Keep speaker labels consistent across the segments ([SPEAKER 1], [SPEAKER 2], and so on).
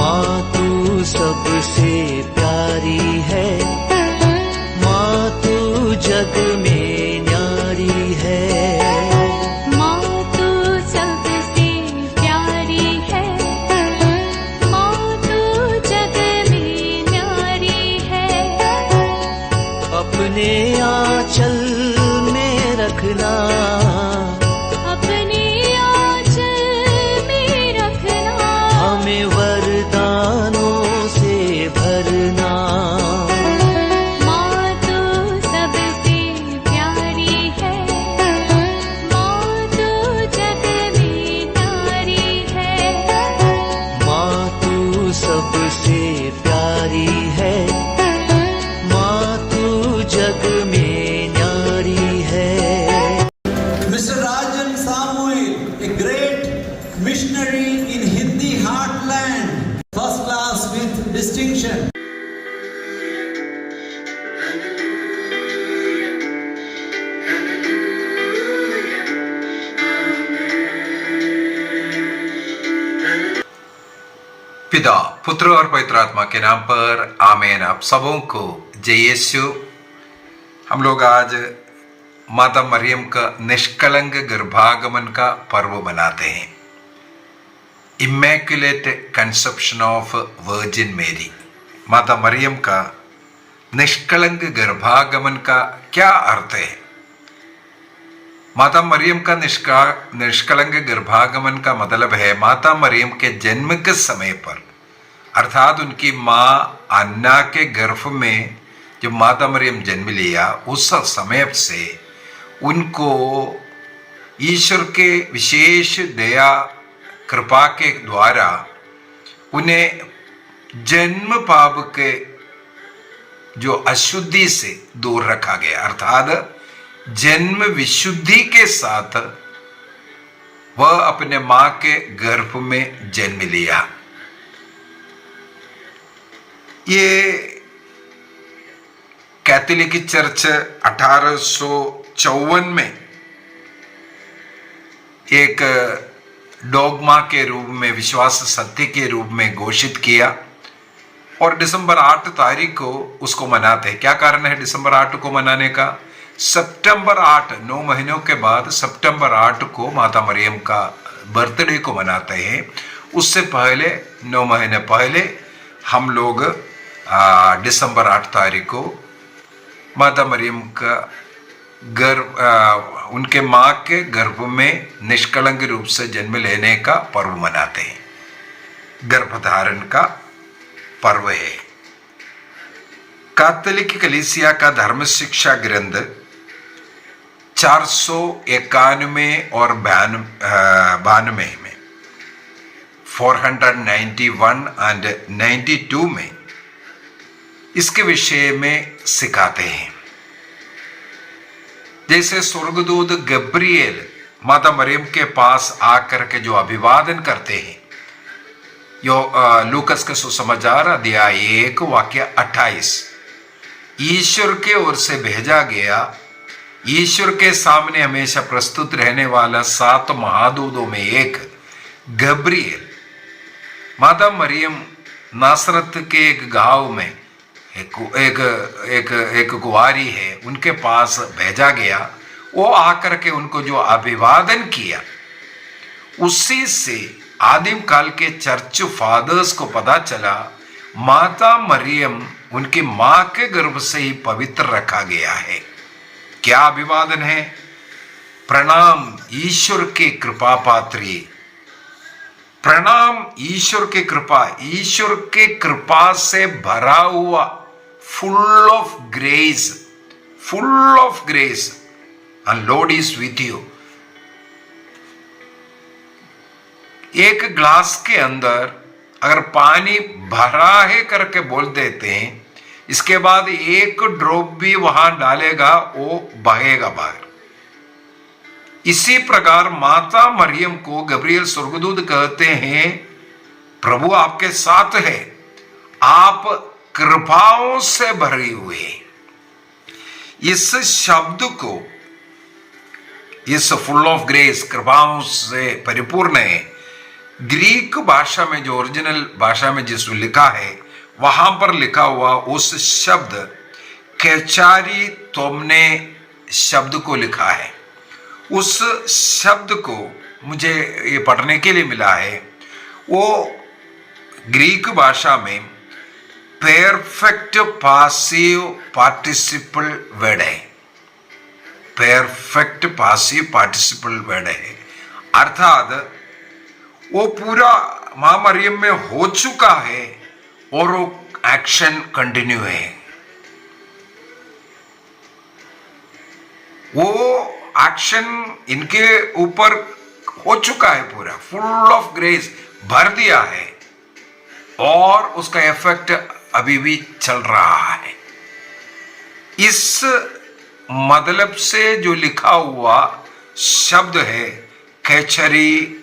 [SPEAKER 1] माँ तू सबसे प्यारी है, माँ तू जग में न्यारी है।
[SPEAKER 2] माँ तू सबसे प्यारी है, माँ तू जग में न्यारी है।
[SPEAKER 1] अपने आंचल में रखना,
[SPEAKER 2] अपने आंचल में रखना।
[SPEAKER 1] हमें वरदानों से भरना।
[SPEAKER 2] माँ तू सबसे प्यारी है, माँ तू जग में न्यारी है।
[SPEAKER 1] माँ तू सबसे प्यारी है, माँ तू जग में न्यारी है।
[SPEAKER 3] Mr. Rajan Samuel, a great missionary in Hindi heartland, first class with distinction.
[SPEAKER 4] पिता, पुत्र और पवित्र आत्मा के नाम पर आमीन। आप सबों को जय यीशु। हम लोग आज माता मरियम का निष्कलंक गर्भागमन का पर्व मनाते हैं। इमैक्युलेट कंसेप्शन ऑफ वर्जिन मेरी। माता मरियम का निष्कलंक गर्भागमन का क्या अर्थ है? माता मरियम का निष्कलंक गर्भागमन का मतलब है माता मरियम के जन्म के समय पर, अर्थात उनकी माँ अन्ना के गर्भ में जब माता मरियम जन्म लिया, उस समय से उनको ईश्वर के विशेष दया कृपा के द्वारा उन्हें जन्म पाप के जो अशुद्धि से दूर रखा गया, अर्थात जन्म विशुद्धि के साथ वह अपने मां के गर्भ में जन्म लिया। ये कैथोलिक चर्च 1854 में एक डोगमा के रूप में, विश्वास सत्य के रूप में घोषित किया और दिसंबर 8 तारीख को उसको मनाते हैं। क्या कारण है दिसंबर 8 को मनाने का? सितंबर 8, 9 महीनों के बाद सितंबर 8 को माता मरियम का बर्थडे को मनाते हैं। उससे पहले 9 महीने पहले हम लोग दिसंबर 8 तारीख को माता मरियम का उनके माँ के गर्भ में निष्कलंक रूप से जन्म लेने का पर्व मनाते हैं। गर्भधारण का पर्व है। कैथोलिक कलीसिया का धर्म शिक्षा ग्रंथ 491 और 92 में 491 एंड 92 में इसके विषय में सिखाते हैं। जैसे स्वर्गदूत गब्रिएल माता मरियम के पास आकर के जो अभिवादन करते हैं, यो लूकस का सुसमाचार अध्याय 1 वाक्य 28, ईश्वर के ओर से भेजा गया, ईश्वर के सामने हमेशा प्रस्तुत रहने वाला 7 महादूतों में एक गब्रिएल माता मरियम नासरत के एक गांव में एक कुंवारी है, उनके पास भेजा गया। वो आकर के उनको जो अभिवादन किया, उसी से आदिम काल के चर्च फादर्स को पता चला माता मरियम उनकी मां के गर्भ से ही पवित्र रखा गया है। क्या अभिवादन है? प्रणाम ईश्वर के कृपा पात्री, प्रणाम ईश्वर के कृपा, ईश्वर के कृपा से भरा हुआ, full of grace and Lord is with you. एक ग्लास के अंदर अगर पानी भरा है करके बोल देते हैं, इसके बाद एक ड्रॉप भी वहां डालेगा वो बहेगा बाहर। इसी प्रकार माता मरियम को गब्रिएल स्वर्गदूत कहते हैं, प्रभु आपके साथ है, आप कृपाओं से भरी हुई। इस शब्द को, इस फुल ऑफ ग्रेस, कृपाओं से परिपूर्ण है, ग्रीक भाषा में जो ओरिजिनल भाषा में जिस लिखा है वहां पर लिखा हुआ उस शब्द कैचारी तोमने शब्द को लिखा है। उस शब्द को मुझे ये पढ़ने के लिए मिला है, वो ग्रीक भाषा में परफेक्ट पासिव पार्टिसिपल वर्ड है। परफेक्ट पासिव पार्टिसिपल वर्ड है, अर्थात वो पूरा मां मरियम में हो चुका है और वो एक्शन कंटिन्यू है। वो एक्शन इनके ऊपर हो चुका है, पूरा फुल ऑफ ग्रेस भर दिया है और उसका इफेक्ट अभी भी चल रहा है। इस मतलब से जो लिखा हुआ शब्द है कैचरी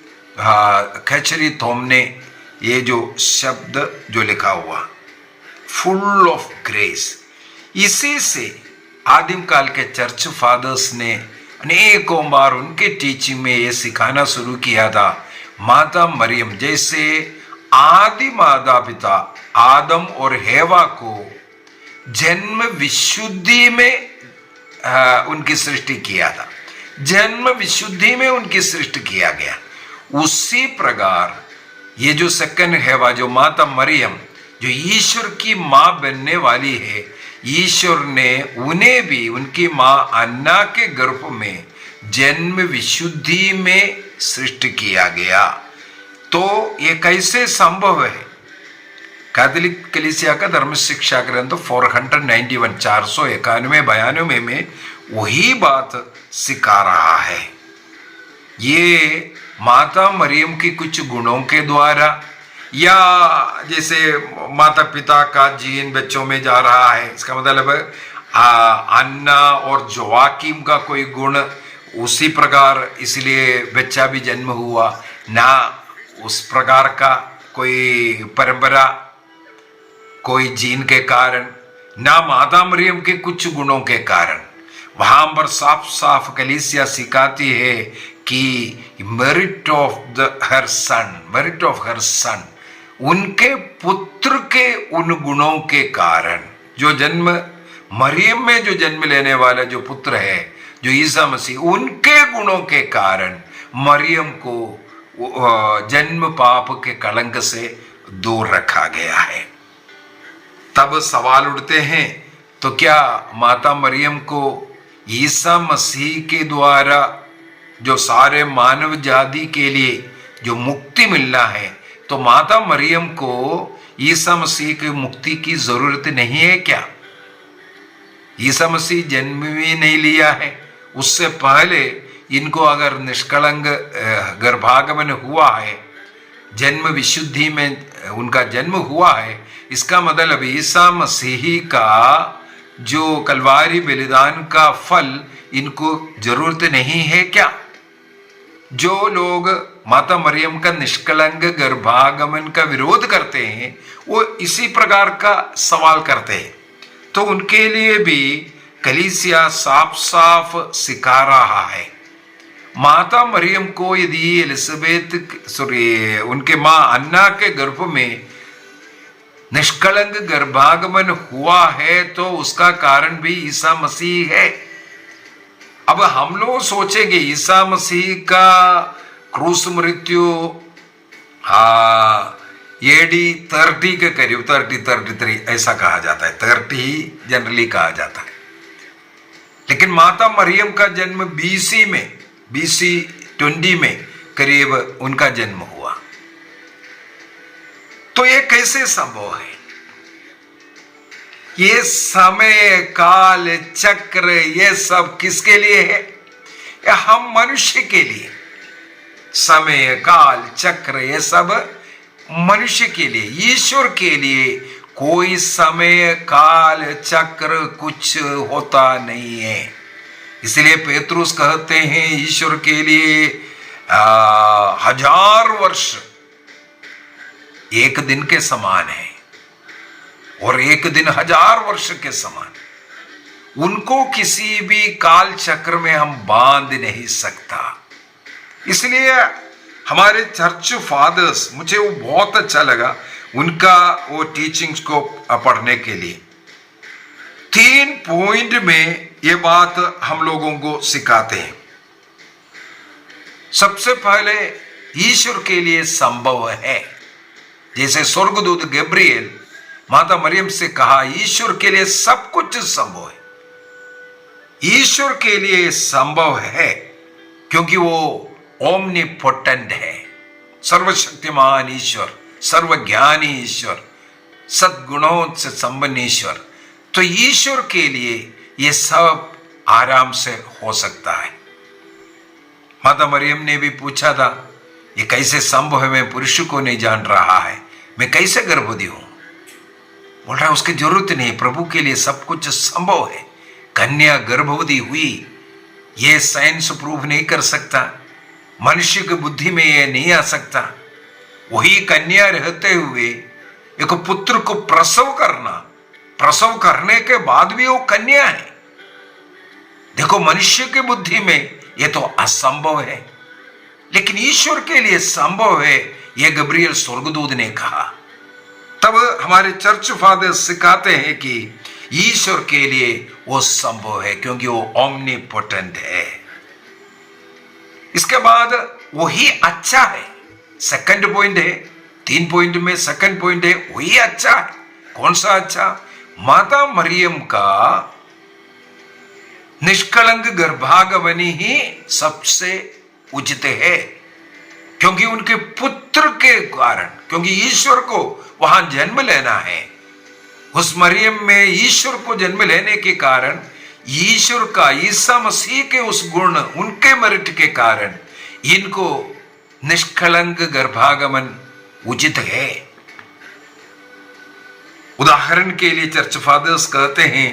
[SPEAKER 4] थोमने, ये जो शब्द जो लिखा हुआ फुल ऑफ ग्रेस, इसी से आदिम काल के चर्च फादर्स ने अनेकों बार उनके टीचिंग में ये सिखाना शुरू किया था। माता मरियम जैसे आदि माता पिता आदम और हेवा को जन्म विशुद्धि में उनकी सृष्टि किया था, जन्म विशुद्धि में उनकी सृष्टि किया गया, उसी प्रकार ये जो सेकंड हेवा जो माता मरियम जो ईश्वर की मां बनने वाली है, ईश्वर ने उन्हें भी उनकी मां अन्ना के गर्भ में जन्म विशुद्धि में सृष्टि किया गया। तो ये कैसे संभव है? कैथोलिक कलीसिया का धर्म शिक्षा ग्रंथ 491 491 में वही बात सिखा रहा है। ये माता मरियम की कुछ गुणों के द्वारा, या जैसे माता पिता का जीन बच्चों में जा रहा है, इसका मतलब अन्ना और जोआकिम का कोई गुण उसी प्रकार इसलिए बच्चा भी जन्म हुआ, ना उस प्रकार का कोई परंपरा कोई जीन के कारण, ना माता मरियम के कुछ गुणों के कारण। वहां पर साफ साफ कलीसिया सिखाती है कि मेरिट ऑफ हर सन, उनके पुत्र के उन गुणों के कारण, जो जन्म मरियम में जो जन्म लेने वाला जो पुत्र है जो ईसा मसीह, उनके गुणों के कारण मरियम को जन्म पाप के कलंक से दूर रखा गया है। तब सवाल उठते हैं, तो क्या माता मरियम को ईसा मसीह के द्वारा जो सारे मानव जाति के लिए जो मुक्ति मिलना है, तो माता मरियम को ईसा मसीह की मुक्ति की जरूरत नहीं है क्या? ईसा मसीह जन्म भी नहीं लिया है, उससे पहले इनको अगर निष्कलंक गर्भागमन हुआ है, जन्म विशुद्धि में उनका जन्म हुआ है, इसका मतलब ईसा मसीह का जो कलवारी बलिदान का फल इनको जरूरत नहीं है क्या? जो लोग माता मरियम का निष्कलंक गर्भागमन का विरोध करते हैं, वो इसी प्रकार का सवाल करते हैं। तो उनके लिए भी कलीसिया साफ साफ सिखा रहा है, माता मरियम को यदि उनके मां अन्ना के गर्भ में निष्कलंक गर्भागमन हुआ है, तो उसका कारण भी ईसा मसीह है। अब हम लोग सोचेंगे ईसा मसीह का क्रूस मृत्यु एडी 30 के करीब 33 ऐसा कहा जाता है, 30 ही जनरली कहा जाता है। लेकिन माता मरियम का जन्म BC 20 में करीब उनका जन्म हुआ। तो ये कैसे संभव है? ये समय काल चक्र ये सब किसके लिए है? ये हम मनुष्य के लिए। समय काल चक्र ये सब मनुष्य के लिए, ईश्वर के लिए कोई समय काल चक्र कुछ होता नहीं है। इसलिए पेतरुस कहते हैं ईश्वर के लिए 1000 वर्ष एक दिन के समान है और एक दिन 1000 वर्ष के समान। उनको किसी भी काल चक्र में हम बांध नहीं सकता। इसलिए हमारे चर्च फादर्स, मुझे वो बहुत अच्छा लगा उनका वो टीचिंग्स को पढ़ने के लिए। 3 पॉइंट में ये बात हम लोगों को सिखाते हैं। सबसे पहले, ईश्वर के लिए संभव है। जैसे स्वर्गदूत गब्रिएल माता मरियम से कहा, ईश्वर के लिए सब कुछ संभव है। ईश्वर के लिए संभव है क्योंकि वो ओमनीपोटेंट है, सर्वशक्तिमान ईश्वर, सर्वज्ञानी ईश्वर, सद्गुणों से संपन्न ईश्वर। तो ईश्वर के लिए ये सब आराम से हो सकता है। माता मरियम ने भी पूछा था, ये कैसे संभव है, मैं पुरुष को नहीं जान रहा है, मैं कैसे गर्भवती हूं? बोल रहा है उसकी जरूरत नहीं, प्रभु के लिए सब कुछ संभव है। कन्या गर्भवती हुई, ये साइंस प्रूव नहीं कर सकता, मनुष्य की बुद्धि में ये नहीं आ सकता। वही कन्या रहते हुए एक पुत्र को प्रसव करना, प्रसव करने के बाद भी वो कन्या है। देखो, मनुष्य की बुद्धि में ये तो असंभव है, लेकिन ईश्वर के लिए संभव है, ये गब्रिएल स्वर्गदूत ने कहा। तब हमारे चर्च फादर सिखाते हैं कि ईश्वर के लिए वो संभव है क्योंकि वो ओमनीपोटेंट है। इसके बाद वही अच्छा है, सेकंड पॉइंट है। 3 पॉइंट में सेकंड पॉइंट है, वही अच्छा है। कौन सा अच्छा? माता मरियम का निष्कलंक गर्भागमनी ही सबसे उचित है, क्योंकि उनके पुत्र के कारण, क्योंकि ईश्वर को वहां जन्म लेना है। उस मरियम में ईश्वर को जन्म लेने के कारण, ईश्वर का, ईसा मसीह के उस गुण, उनके मेरिट के कारण इनको निष्कलंक गर्भागमन उचित है। उदाहरण के लिए चर्च फादर्स कहते हैं,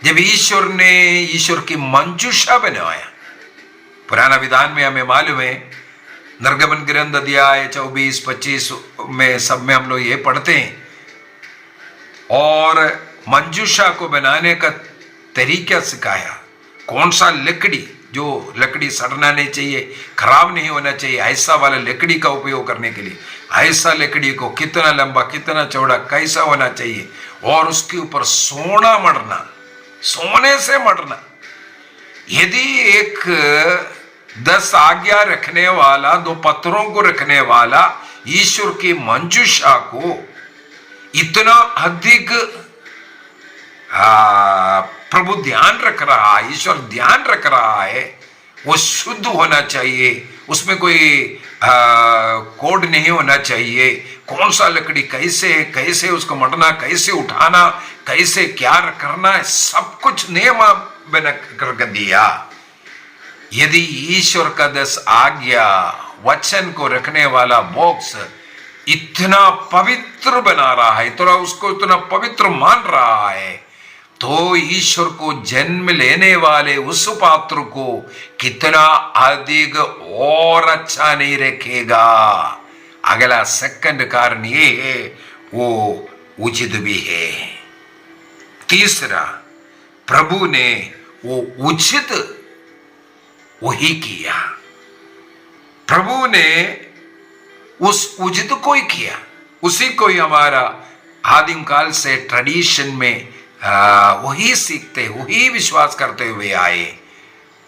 [SPEAKER 4] जब ईश्वर ने ईश्वर की मंजूषा बनाया, पुराना विधान में हमें मालूम है, निर्गमन ग्रंथ अध्याय 24-25 में सब में हम लोग ये पढ़ते हैं। और मंजूषा को बनाने का तरीका सिखाया, कौन सा लकड़ी, जो लकड़ी सड़ना नहीं चाहिए, खराब नहीं होना चाहिए, ऐसा वाला लकड़ी का उपयोग करने के लिए, ऐसा लकड़ी को कितना लंबा, कितना चौड़ा, कैसा होना चाहिए, और उसके ऊपर सोना मढ़ना, सोने से मढ़ना। यदि एक 10 आज्ञा रखने वाला, 2 पत्थरों को रखने वाला ईश्वर की मंजूषा को इतना अधिक प्रभु ध्यान रख रहा है, ईश्वर ध्यान रख रहा है, वो शुद्ध होना चाहिए, उसमें कोई कोड नहीं होना चाहिए, कौन सा लकड़ी कैसे, कैसे उसको मढ़ना, कैसे उठाना, कैसे क्या करना है, सब कुछ नियम बना कर दिया। यदि ईश्वर का 10 आज्ञा वचन को रखने वाला बॉक्स इतना पवित्र बना रहा है, इतना उसको इतना पवित्र मान रहा है, तो ईश्वर को जन्म लेने वाले उस पात्र को कितना अधिक और अच्छा नहीं रखेगा। अगला सेकंड कारण ये है, वो उचित भी है। तीसरा, प्रभु ने वो उचित वही किया, प्रभु ने उस उचित को ही किया, उसी को ही हमारा आदिम काल से ट्रेडिशन में वही सीखते, वही विश्वास करते हुए आए,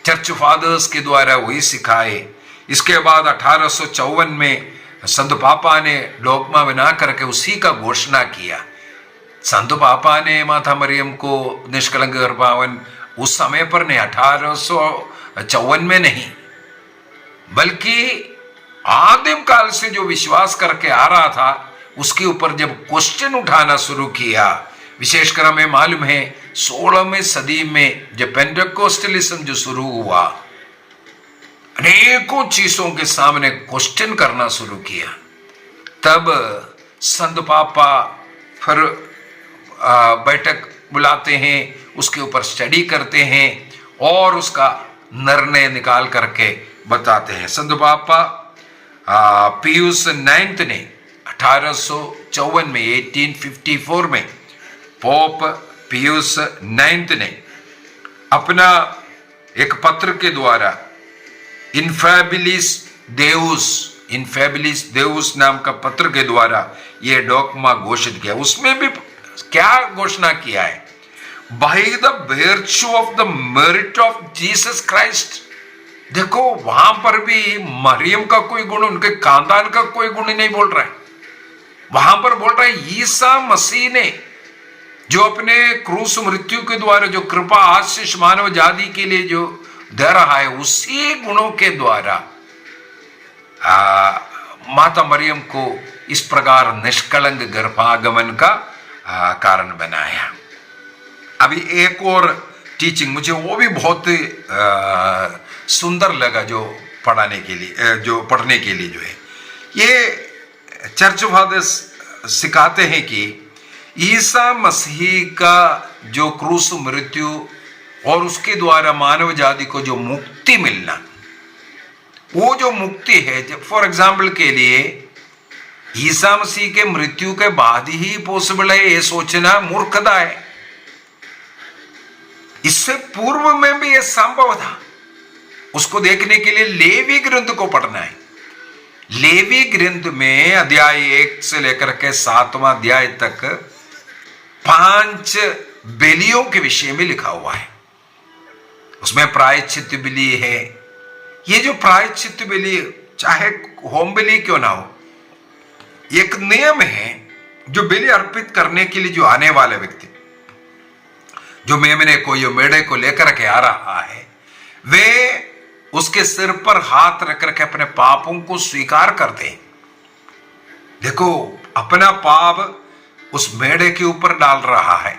[SPEAKER 4] चर्च फादर्स के द्वारा वही सिखाए। इसके बाद 1854 में संत पापा ने डोगमा बना करके उसी का घोषणा किया। संत पापा ने माता मरियम को निष्कलंक गर्भावन उस समय पर नहीं, 1854 में नहीं, बल्कि आदिम काल से जो विश्वास करके आ रहा था उसके ऊपर जब क्वेश्चन उठाना शुरू किया, विशेषकर हमें मालूम है 16वीं सदी में जब पेंटेकोस्टलिज्म जो शुरू हुआ, अनेकों चीजों के सामने क्वेश्चन करना शुरू किया। तब संत पापा फिर बैठक बुलाते हैं, उसके ऊपर स्टडी करते हैं और उसका निर्णय निकाल करके बताते हैं। संत पापा पियूस 9 ने 1854 में 1854 में पोप पियूस 9 ने अपना एक पत्र के द्वारा इन्फेबिलिस देउस इनफेबिलिस देउस नाम का पत्र के द्वारा यह डॉगमा घोषित किया। उसमें भी क्या घोषणा किया है? By the virtue of the merit of Jesus Christ. देखो वहां पर भी मरियम का कोई गुण, उनके खानदान का कोई गुण नहीं बोल रहा है। वहां पर बोल रहा है ईसा मसीह ने जो अपने क्रूस मृत्यु के द्वारा जो कृपा आशीष मानव जाति के लिए जो दे रहा है, उसी गुणों के द्वारा माता मरियम को इस प्रकार निष्कलंक गर्भागमन का कारण बनाया। अभी एक और टीचिंग मुझे वो भी बहुत सुंदर लगा, जो पढ़ने के लिए जो है, ये चर्च फादर्स सिखाते हैं कि ईसा मसीह का जो क्रूस मृत्यु और उसके द्वारा मानव जाति को जो मुक्ति मिलना, वो जो मुक्ति है, फॉर एग्जाम्पल के लिए ईसा मसीह के मृत्यु के बाद ही पॉसिबल है, ये सोचना मूर्खता है। इससे पूर्व में भी यह संभव था। उसको देखने के लिए लेवी ग्रंथ को पढ़ना है। लेवी ग्रंथ में अध्याय 1 से लेकर के 7वां अध्याय तक 5 बलियों के विषय में लिखा हुआ है। उसमें प्रायश्चित बलि है। ये जो प्रायश्चित बलि, चाहे होम बलि क्यों ना हो, एक नियम है जो बलि अर्पित करने के लिए जो आने वाले व्यक्ति जो मेमने को, यो मेढ़े को लेकर के आ रहा है, वे उसके सिर पर हाथ रख करके अपने पापों को स्वीकार करते हैं। देखो अपना पाप उस मेढ़े के ऊपर डाल रहा है,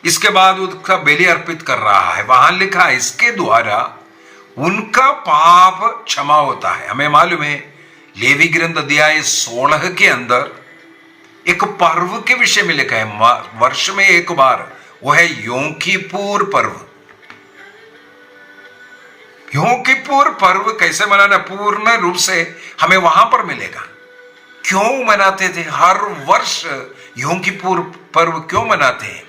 [SPEAKER 4] इसके बाद उसका बलि अर्पित कर रहा है। वहां लिखा है इसके द्वारा उनका पाप क्षमा होता है। हमें मालूम है लेवी ग्रंथ अध्याय 16 के अंदर एक पर्व के विषय में लिखा है, वर्ष में एक बार, वो है योम किपुर पर्व। योम किपुर पर्व कैसे मनाना, पूर्ण रूप से हमें वहां पर मिलेगा। क्यों मनाते थे? हर वर्ष योम किपुर पर्व क्यों मनाते हैं?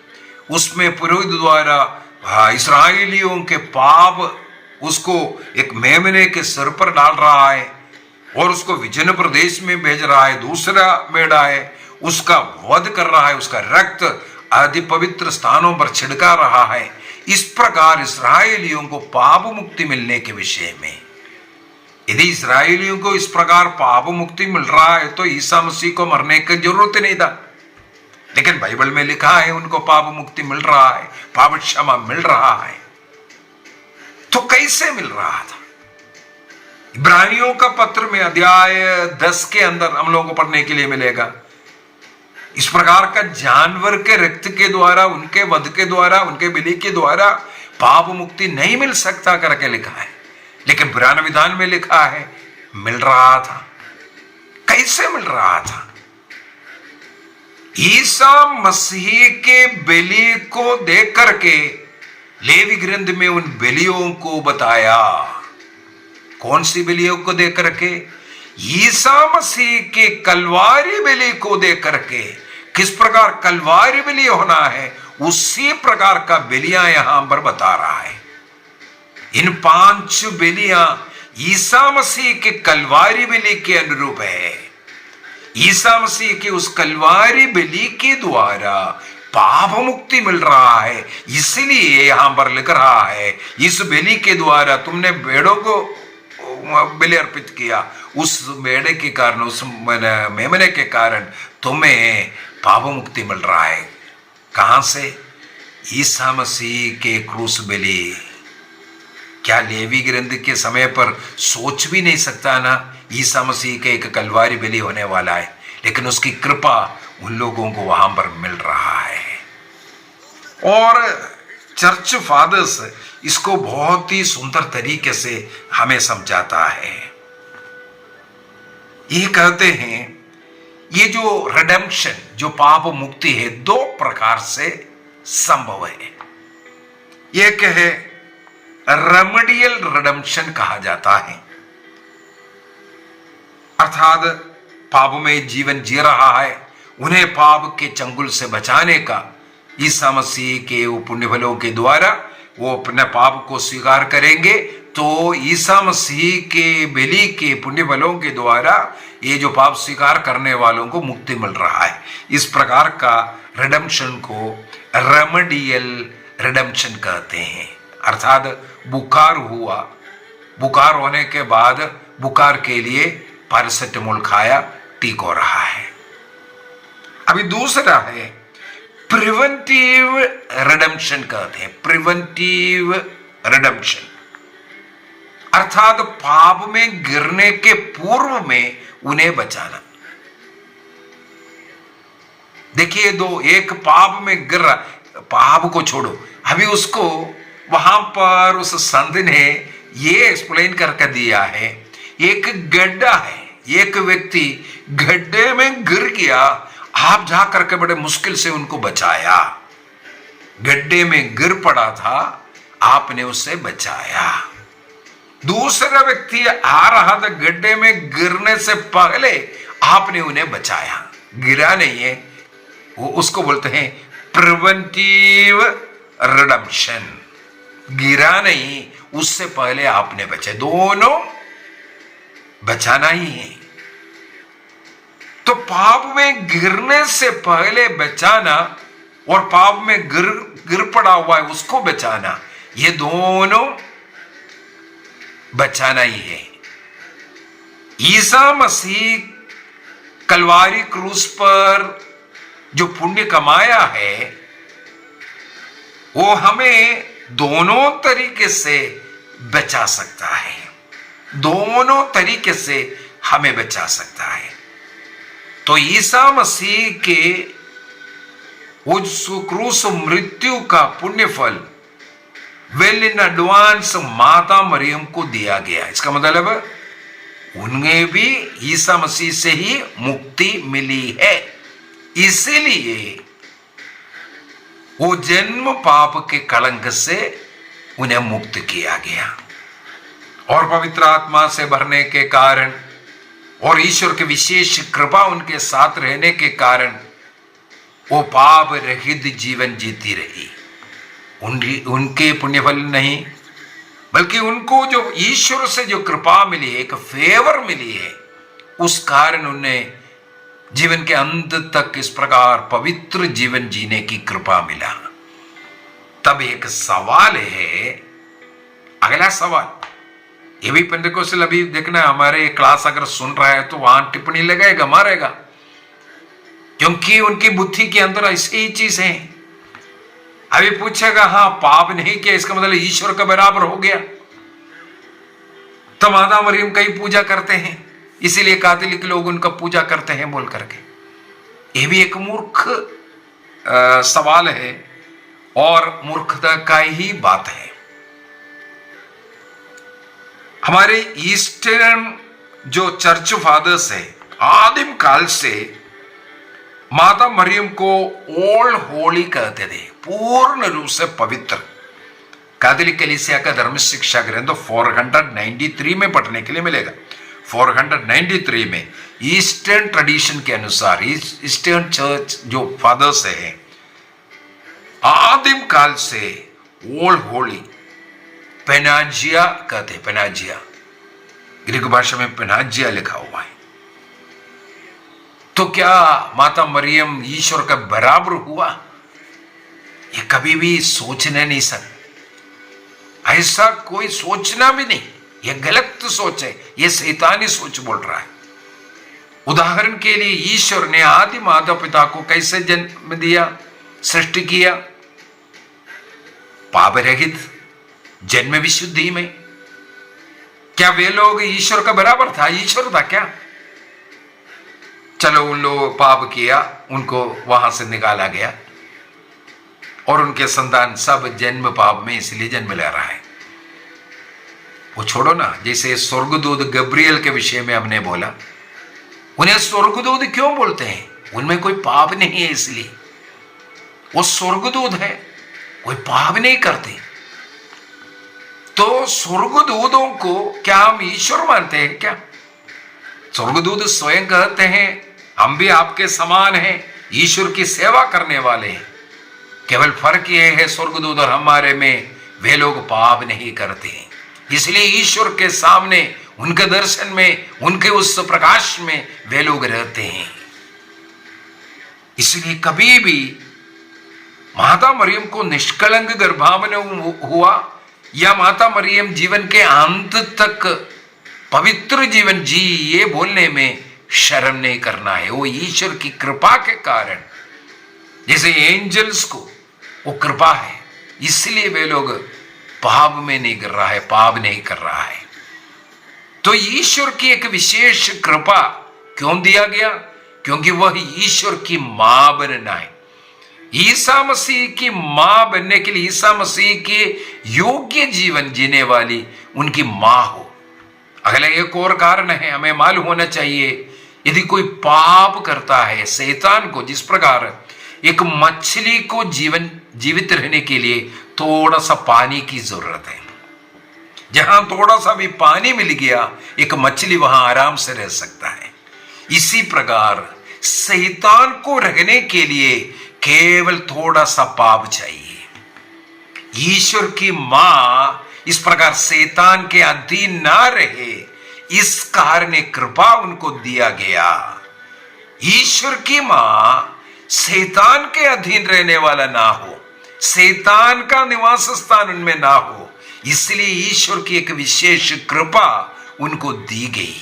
[SPEAKER 4] उसमें पुरोहित द्वारा इस्राएलियों के पाप उसको एक मेमने के सिर पर डाल रहा है और उसको विजन प्रदेश में भेज रहा है। दूसरा मेढ़ा है, उसका वध कर रहा है, उसका रक्त आदि पवित्र स्थानों पर छिड़का रहा है। इस प्रकार इस्राएलियों को पाप मुक्ति मिलने के विषय में, यदि इस्राएलियों को इस प्रकार पाप मुक्ति मिल रहा है तो ईसा मसीह को मरने की जरूरत नहीं था। लेकिन बाइबल में लिखा है उनको पाप मुक्ति मिल रहा है, पाप क्षमा मिल रहा है। तो कैसे मिल रहा था? इब्रानियों का पत्र में अध्याय 10 के अंदर हम लोगों को पढ़ने के लिए मिलेगा। इस प्रकार का जानवर के रक्त के द्वारा, उनके वध के द्वारा, उनके बलि के द्वारा पाप मुक्ति नहीं मिल सकता करके लिखा है। लेकिन पुराने विधान में लिखा है मिल रहा था। कैसे मिल रहा था? ईसा मसीह के बलि को देख करके लेवी ग्रंथ में उन बलियों को बताया। कौन सी बलियों को देख करके? ईसा मसीह के कलवारी बलि को देख करके किस प्रकार कलवारी बलि होना है, उसी प्रकार का बलियां यहां पर बता रहा है। इन 5 बलियां ईसा मसीह के कलवारी बलि के अनुरूप है। ईसा मसीह के उस कलवारी बलि के द्वारा पाप मुक्ति मिल रहा है। इसलिए यहां पर लिख रहा है इस बलि के द्वारा तुमने भेड़ों को बलि अर्पित किया, उस मेढ़े के कारण, उस मेमने के कारण तुम्हें पाप मुक्ति मिल रहा है। कहां से? ईसा मसीह के क्रूस बलि। क्या लेवी ग्रंथ के समय पर सोच भी नहीं सकता ना ईसा मसीह के एक कलवारी बलि होने वाला है? लेकिन उसकी कृपा उन लोगों को वहां पर मिल रहा है। और चर्च फादर्स इसको बहुत ही सुंदर तरीके से हमें समझाता है। ये कहते हैं ये जो रिडेम्पशन, जो पाप मुक्ति है, 2 प्रकार से संभव है। एक है रेमेडियल रिडेम्पशन कहा जाता है, अर्थात पाप में जीवन जी रहा है, उन्हें पाप के चंगुल से बचाने का ईसा मसीह के पुण्य फलों के द्वारा वो अपने पाप को स्वीकार करेंगे, तो ईसा मसीह के बलि के पुण्य बलों के द्वारा ये जो पाप स्वीकार करने वालों को मुक्ति मिल रहा है। इस प्रकार का रिडेम्पशन को रेमेडियल रिडेम्पशन कहते हैं। अर्थात बुखार हुआ, बुखार होने के बाद बुखार के लिए पैरासिटामोल खाया, ठीक हो रहा है। अभी दूसरा है प्रिवेंटिव रिडेम्पशन कहते हैं। प्रिवेंटिव रिडेम्पशन अर्थात पाप में गिरने के पूर्व में उन्हें बचाना। देखिए एक पाप में गिर रहा, पाप को छोड़ो, अभी उसको वहां पर उस संत ने ये एक्सप्लेन करके दिया है। एक गड्ढा है, एक व्यक्ति गड्ढे में गिर गया, आप जा करके बड़े मुश्किल से उनको बचाया। गड्ढे में गिर पड़ा था, आपने उसे बचाया। दूसरा व्यक्ति आ रहा था, गड्ढे में गिरने से पहले आपने उन्हें बचाया, गिरा नहीं है, वो उसको बोलते हैं प्रिवेंटिव रिडेम्पशन। गिरा नहीं, उससे पहले आपने बचे, दोनों बचाना ही है। तो पाप में गिरने से पहले बचाना और पाप में गिर पड़ा हुआ है उसको बचाना, ये दोनों बचाना ही है। ईसा मसीह कलवारी क्रूस पर जो पुण्य कमाया है वो हमें दोनों तरीके से बचा सकता है, दोनों तरीके से हमें बचा सकता है। तो ईसा मसीह के उस क्रूस मृत्यु का पुण्य फल वेल इन एडवांस माता मरियम को दिया गया। इसका मतलब उन्हें भी ईसा मसीह से ही मुक्ति मिली है, इसीलिए वो जन्म पाप के कलंक से उन्हें मुक्त किया गया। और पवित्र आत्मा से भरने के कारण और ईश्वर के विशेष कृपा उनके साथ रहने के कारण वो पाप रहित जीवन जीती रही। उनके पुण्यफल नहीं, बल्कि उनको जो ईश्वर से जो कृपा मिली है, एक फेवर मिली है, उस कारण उन्हें जीवन के अंत तक इस प्रकार पवित्र जीवन जीने की कृपा मिला। तब एक सवाल है, अगला सवाल, ये भी पेंटेकोस्टल अभी देखना, हमारे क्लास अगर सुन रहा है तो वहां टिप्पणी लगाएगा, मारेगा, क्योंकि उनकी बुद्धि के अंदर ऐसी ही चीज है। अभी पूछेगा हाँ पाप नहीं किया, इसका मतलब ईश्वर का बराबर हो गया, तो माता मरियम का ही पूजा करते हैं, इसीलिए कैथोलिक लोग उनका पूजा करते हैं बोल करके। ये भी एक मूर्ख सवाल है और मूर्खता का ही बात है। हमारे ईस्टर्न जो चर्च फादर्स है, आदिम काल से माता मरियम को ओल्ड होली कहते थे, पूर्ण रूप से पवित्र। कैथोलिक कलीसिया का धर्म शिक्षा ग्रंथ 493 में पढ़ने के लिए मिलेगा। 493 में ईस्टर्न ट्रेडिशन के अनुसार ईस्टर्न चर्च जो फादर्स है, आदिम काल से ओल्ड होली पेनाजिया कहते हैं। पेनाजिया ग्रीक भाषा में पेनाजिया लिखा हुआ है। तो क्या माता मरियम ईश्वर का बराबर हुआ? ये कभी भी सोचने नहीं सकते, ऐसा कोई सोचना भी नहीं, ये गलत सोच है, ये शैतानी सोच बोल रहा है। उदाहरण के लिए ईश्वर ने आदि माता पिता को कैसे जन्म दिया, सृष्टि किया? पाप रहित, जन्म विशुद्धि में। क्या वे लोग ईश्वर का बराबर था? ईश्वर था क्या? चलो उन लोग पाप किया, उनको वहां से निकाला गया और उनके संतान सब जन्म पाप में इसलिए जन्म ले रहा है। वो छोड़ो ना, जैसे स्वर्गदूत गब्रियल के विषय में हमने बोला, उन्हें स्वर्गदूत क्यों बोलते हैं? उनमें कोई पाप नहीं है, इसलिए वो स्वर्गदूत है, कोई पाप नहीं करते। तो स्वर्गदूतों को क्या हम ईश्वर मानते हैं क्या? स्वर्गदूत स्वयं कहते हैं हम भी आपके समान हैं, ईश्वर की सेवा करने वाले हैं। केवल फर्क यह है स्वर्गदूत और हमारे में, वे लोग पाप नहीं करते हैं, इसलिए ईश्वर के सामने, उनके दर्शन में, उनके उस प्रकाश में वे लोग रहते हैं। इसलिए कभी भी माता मरियम को निष्कलंक गर्भावन हुआ या माता मरियम जीवन के अंत तक पवित्र जीवन जी, ये बोलने में शर्म नहीं करना है। वो ईश्वर की कृपा के कारण, जैसे एंजल्स को वो कृपा है, इसलिए वे लोग पाप में नहीं कर रहा है, पाप नहीं कर रहा है। तो ईश्वर की एक विशेष कृपा क्यों दिया गया? क्योंकि वह ईश्वर की मां बनना है। ईसा मसीह की मां बनने के लिए, ईसा मसीह के योग्य जीवन जीने वाली उनकी मां हो। अगला एक और कारण है, हमें मालूम होना चाहिए, यदि कोई पाप करता है, शैतान को, जिस प्रकार एक मछली को जीवित रहने के लिए थोड़ा सा पानी की जरूरत है, जहां थोड़ा सा भी पानी मिल गया एक मछली वहां आराम से रह सकता है। इसी प्रकार शैतान को रहने के लिए केवल थोड़ा सा पाप चाहिए। ईश्वर की मां इस प्रकार शैतान के अधीन ना रहे, इस कारण कृपा उनको दिया गया। ईश्वर की मां शैतान के अधीन रहने वाला ना हो, शैतान का निवास स्थान उनमें ना हो, इसलिए ईश्वर की एक विशेष कृपा उनको दी गई,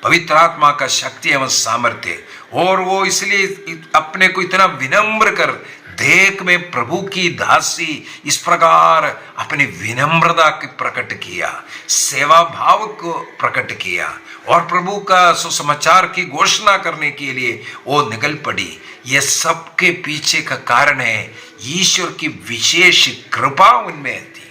[SPEAKER 4] पवित्र आत्मा का शक्ति एवं सामर्थ्य। और वो इसलिए अपने को इतना विनम्र कर देख में प्रभु की दासी इस प्रकार अपनी विनम्रता को प्रकट किया, सेवा भाव को प्रकट किया और प्रभु का सुसमाचार की घोषणा करने के लिए वो निकल पड़ी। यह सबके पीछे का कारण है ईश्वर की विशेष कृपा उनमें थी।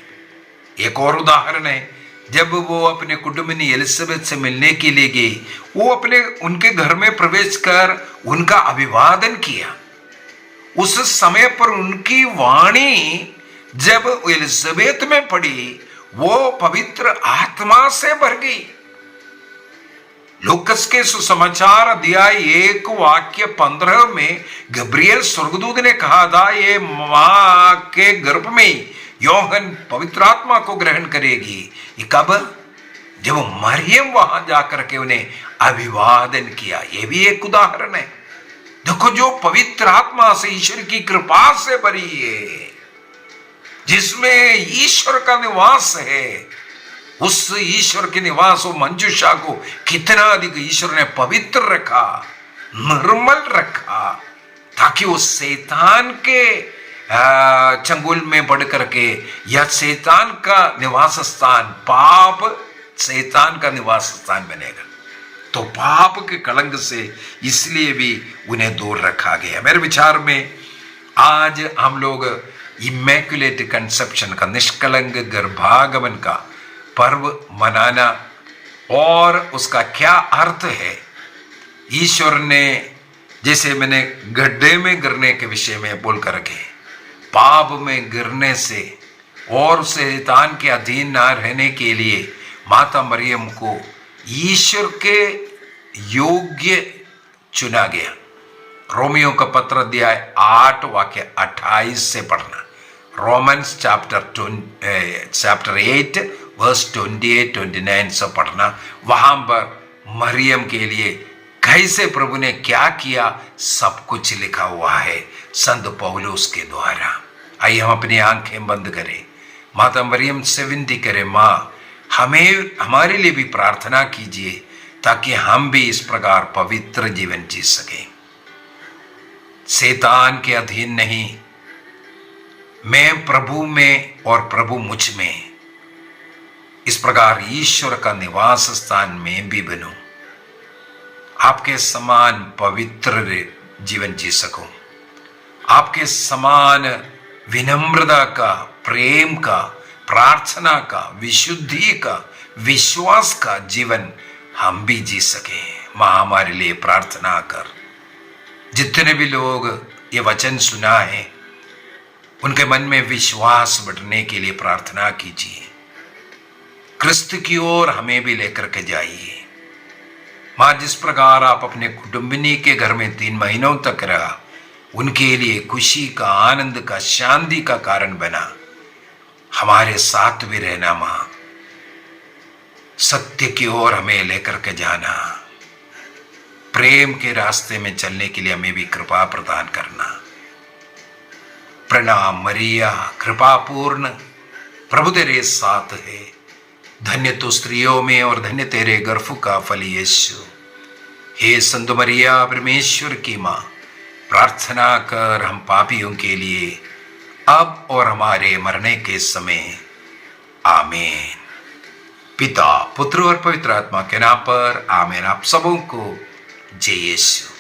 [SPEAKER 4] एक और उदाहरण है, जब वो अपने कुटुंबिनी एलिजाबेथ से मिलने के लिए गई, वो उनके घर में प्रवेश कर उनका अभिवादन किया। उस समय पर उनकी वाणी जब एलिजाबेथ में पड़ी, वो पवित्र आत्मा से भर गई। लूकस के सुसमाचार अध्याय 1 वाक्य 15 में गब्रिएल स्वर्गदूत ने कहा था, ये मां के गर्भ में योहन पवित्र आत्मा को ग्रहण करेगी। ये कब? जब मरियम वहां जाकर के उन्हें अभिवादन किया। यह भी एक उदाहरण है। देखो, जो पवित्र आत्मा से, ईश्वर की कृपा से भरी है, जिसमें ईश्वर का निवास है, उस ईश्वर के निवास और मंजूषा को कितना अधिक ईश्वर ने पवित्र रखा, निर्मल रखा, ताकि वो शैतान के चंगुल में बढ़ करके, या शैतान का निवास स्थान, पाप शैतान का निवास स्थान बनेगा। तो पाप के कलंक से इसलिए भी उन्हें दूर रखा गया। मेरे विचार में आज हम लोग इमैक्युलेट कंसेप्शन का, निष्कलंक गर्भागमन का पर्व मनाना और उसका क्या अर्थ है, ईश्वर ने, जैसे मैंने गड्ढे में गिरने के विषय में बोल करके, पाप में गिरने से और शैतान के अधीन ना रहने के लिए माता मरियम को ईश्वर के योग्य चुना गया। रोमियो का पत्र अध्याय 8 वाक्य 28 से पढ़ना, रोमन्स चैप्टर 8 वर्स 28-29 से पढ़ना। वहां पर मरियम के लिए कैसे प्रभु ने क्या किया, सब कुछ लिखा हुआ है संत पौलुस के द्वारा। आइए हम अपनी आंखें बंद करें, माता मरियम से विनती करें, माँ हमारे लिए भी प्रार्थना कीजिए, ताकि हम भी इस प्रकार पवित्र जीवन जी सकें, शैतान के अधीन नहीं, मैं प्रभु में और प्रभु मुझ में, इस प्रकार ईश्वर का निवास स्थान में भी बनूं, आपके समान पवित्र जीवन जी सकूं, आपके समान विनम्रता का, प्रेम का, प्रार्थना का, विशुद्धि का, विश्वास का जीवन हम भी जी सकें। मां हमारे लिए प्रार्थना कर। जितने भी लोग ये वचन सुना है, उनके मन में विश्वास बढ़ने के लिए प्रार्थना कीजिए। क्रिस्त की ओर हमें भी लेकर के जाइए। मां, जिस प्रकार आप अपने कुटुंबिनी के घर में 3 महीनों तक रहा, उनके लिए खुशी का, आनंद का, शांति का कारण बना, हमारे साथ भी रहना मां। सत्य की ओर हमें लेकर के जाना, प्रेम के रास्ते में चलने के लिए हमें भी कृपा प्रदान करना। प्रणाम मरिया, कृपा पूर्ण, प्रभु तेरे साथ है, धन्य तू स्त्रियों में और धन्य तेरे गर्भ का फल यीशु। हे संत मरिया परमेश्वर की माँ, प्रार्थना कर हम पापियों के लिए अब और हमारे मरने के समय। आमीन। पिता, पुत्र और पवित्र आत्मा के नाम पर आमीन। आप सबों को जय यीशु।